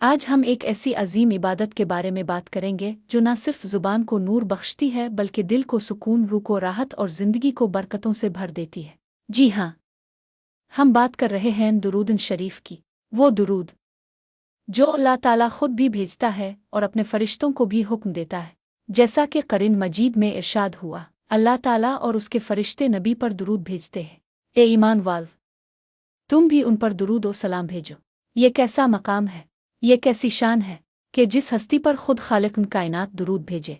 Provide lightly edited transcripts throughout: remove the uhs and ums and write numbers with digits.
آج ہم ایک ایسی عظیم عبادت کے بارے میں بات کریں گے جو نہ صرف زبان کو نور بخشتی ہے بلکہ دل کو سکون، روح کو راحت اور زندگی کو برکتوں سے بھر دیتی ہے۔ جی ہاں، ہم بات کر رہے ہیں درود شریف کی، وہ درود جو اللہ تعالیٰ خود بھی بھیجتا ہے اور اپنے فرشتوں کو بھی حکم دیتا ہے، جیسا کہ قرآن مجید میں ارشاد ہوا، اللہ تعالیٰ اور اس کے فرشتے نبی پر درود بھیجتے ہیں۔ اے ایمان والو، تم بھی ان پر درود و سلام بھیجو۔ یہ کیسا مقام ہے، یہ کیسی شان ہے کہ جس ہستی پر خود خالق کائنات درود بھیجے۔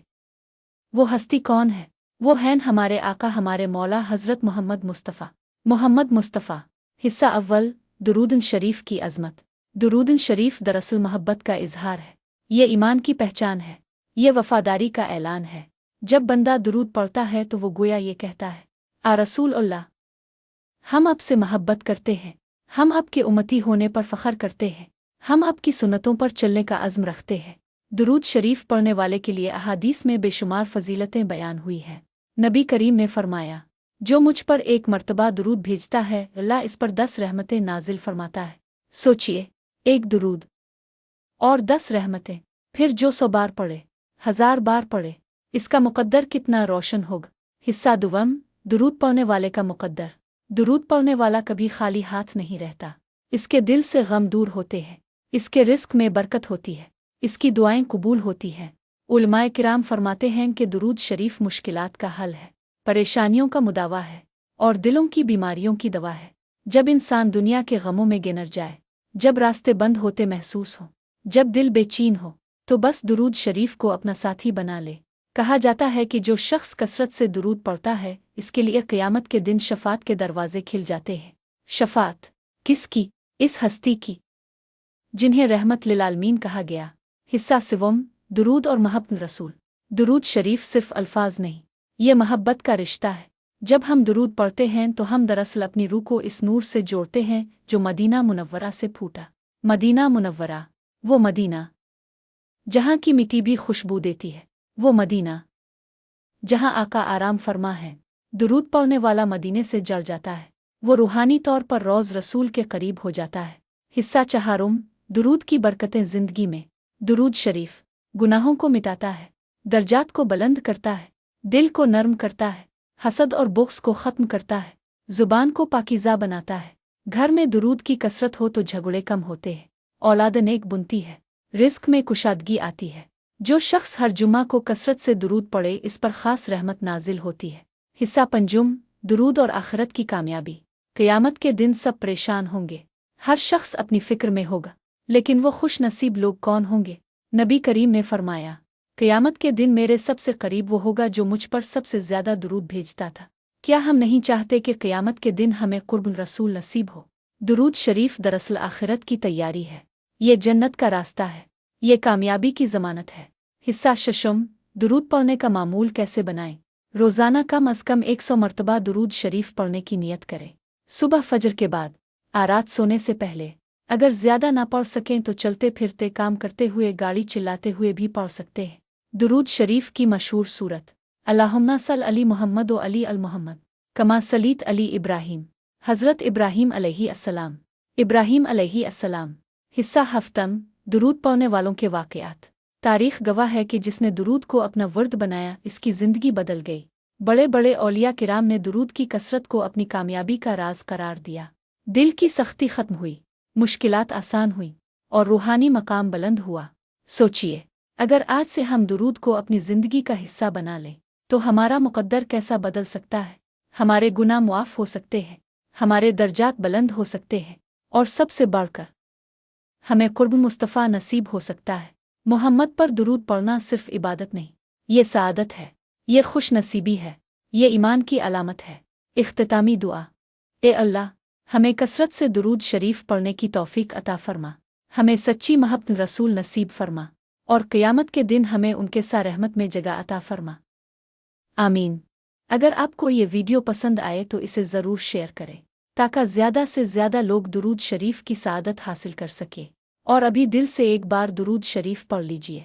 وہ ہستی کون ہے؟ وہ ہیں ہمارے آقا، ہمارے مولا حضرت محمد مصطفیٰ۔ حصہ اول، درود شریف کی عظمت۔ درود شریف دراصل محبت کا اظہار ہے، یہ ایمان کی پہچان ہے، یہ وفاداری کا اعلان ہے۔ جب بندہ درود پڑھتا ہے تو وہ گویا یہ کہتا ہے، آ رسول اللہ، ہم آپ سے محبت کرتے ہیں، ہم آپ کے امتی ہونے پر فخر کرتے ہیں، ہم آپ کی سنتوں پر چلنے کا عزم رکھتے ہیں۔ درود شریف پڑھنے والے کے لیے احادیث میں بے شمار فضیلتیں بیان ہوئی ہیں۔ نبی کریم نے فرمایا، جو مجھ پر ایک مرتبہ درود بھیجتا ہے اللہ اس پر 10 رحمتیں نازل فرماتا ہے۔ سوچئے، ایک درود اور 10 رحمتیں، پھر جو 100 بار پڑھے، 1000 بار پڑھے، اس کا مقدر کتنا روشن ہوگا۔ حصہ دوم، درود پڑھنے والے کا مقدر۔ درود پڑھنے والا کبھی خالی ہاتھ نہیں رہتا، اس کے دل سے غم دور ہوتے ہیں، اس کے رزق میں برکت ہوتی ہے، اس کی دعائیں قبول ہوتی ہیں۔ علماء کرام فرماتے ہیں کہ درود شریف مشکلات کا حل ہے، پریشانیوں کا مداوا ہے اور دلوں کی بیماریوں کی دوا ہے۔ جب انسان دنیا کے غموں میں گنر جائے، جب راستے بند ہوتے محسوس ہوں، جب دل بے چین ہو، تو بس درود شریف کو اپنا ساتھی بنا لے۔ کہا جاتا ہے کہ جو شخص کثرت سے درود پڑھتا ہے اس کے لیے قیامت کے دن شفاعت کے دروازے کھل جاتے ہیں۔ شفاعت کس کی؟ اس ہستی کی جنہیں رحمت للعالمین کہا گیا۔ حصہ سوم، درود اور محبت رسول۔ درود شریف صرف الفاظ نہیں، یہ محبت کا رشتہ ہے۔ جب ہم درود پڑھتے ہیں تو ہم دراصل اپنی روح کو اس نور سے جوڑتے ہیں جو مدینہ منورہ سے پھوٹا۔ مدینہ منورہ، وہ مدینہ جہاں کی مٹی بھی خوشبو دیتی ہے، وہ مدینہ جہاں آقا آرام فرما ہے۔ درود پڑھنے والا مدینے سے جڑ جاتا ہے، وہ روحانی طور پر روز رسول کے قریب ہو جاتا ہے۔ حصہ چہارم، درود کی برکتیں زندگی میں۔ درود شریف گناہوں کو مٹاتا ہے، درجات کو بلند کرتا ہے، دل کو نرم کرتا ہے، حسد اور بغض کو ختم کرتا ہے، زبان کو پاکیزہ بناتا ہے۔ گھر میں درود کی کثرت ہو تو جھگڑے کم ہوتے ہیں، اولاد نیک بنتی ہے، رزق میں کشادگی آتی ہے۔ جو شخص ہر جمعہ کو کثرت سے درود پڑھے اس پر خاص رحمت نازل ہوتی ہے۔ حصہ پنجم، درود اور آخرت کی کامیابی۔ قیامت کے دن سب پریشان ہوں گے، ہر شخص اپنی فکر میں ہوگا، لیکن وہ خوش نصیب لوگ کون ہوں گے؟ نبی کریم نے فرمایا، قیامت کے دن میرے سب سے قریب وہ ہوگا جو مجھ پر سب سے زیادہ درود بھیجتا تھا۔ کیا ہم نہیں چاہتے کہ قیامت کے دن ہمیں قرب رسول نصیب ہو؟ درود شریف دراصل آخرت کی تیاری ہے، یہ جنت کا راستہ ہے، یہ کامیابی کی ضمانت ہے۔ حصہ ششم، درود پڑھنے کا معمول کیسے بنائیں؟ روزانہ کم از کم 100 مرتبہ درود شریف پڑھنے کی نیت کریں۔ صبح فجر کے بعد، رات سونے سے پہلے۔ اگر زیادہ نہ پڑھ سکیں تو چلتے پھرتے، کام کرتے ہوئے، گاڑی چلاتے ہوئے بھی پڑھ سکتے ہیں۔ درود شریف کی مشہور صورت، اللہم صل علی محمد و علی المحمد کما صلیت علی ابراہیم۔ حضرت ابراہیم علیہ السلام۔ ابراہیم علیہ السلام۔ حصہ ہفتم، درود پڑھنے والوں کے واقعات۔ تاریخ گواہ ہے کہ جس نے درود کو اپنا ورد بنایا اس کی زندگی بدل گئی۔ بڑے بڑے اولیاء کرام نے درود کی کثرت کو اپنی کامیابی کا راز قرار دیا۔ دل کی سختی ختم ہوئی، مشکلات آسان ہوئیں اور روحانی مقام بلند ہوا۔ سوچئے، اگر آج سے ہم درود کو اپنی زندگی کا حصہ بنا لیں تو ہمارا مقدر کیسا بدل سکتا ہے۔ ہمارے گناہ معاف ہو سکتے ہیں، ہمارے درجات بلند ہو سکتے ہیں، اور سب سے بڑھ کر ہمیں قرب مصطفیٰ نصیب ہو سکتا ہے۔ محمد پر درود پڑھنا صرف عبادت نہیں، یہ سعادت ہے، یہ خوش نصیبی ہے، یہ ایمان کی علامت ہے۔ اختتامی دعا، اے اللہ، ہمیں کثرت سے درود شریف پڑھنے کی توفیق عطا فرما، ہمیں سچی محبت رسول نصیب فرما، اور قیامت کے دن ہمیں ان کے ساتھ رحمت میں جگہ عطا فرما۔ آمین۔ اگر آپ کو یہ ویڈیو پسند آئے تو اسے ضرور شیئر کریں تاکہ زیادہ سے زیادہ لوگ درود شریف کی سعادت حاصل کر سکیں، اور ابھی دل سے ایک بار درود شریف پڑھ لیجئے۔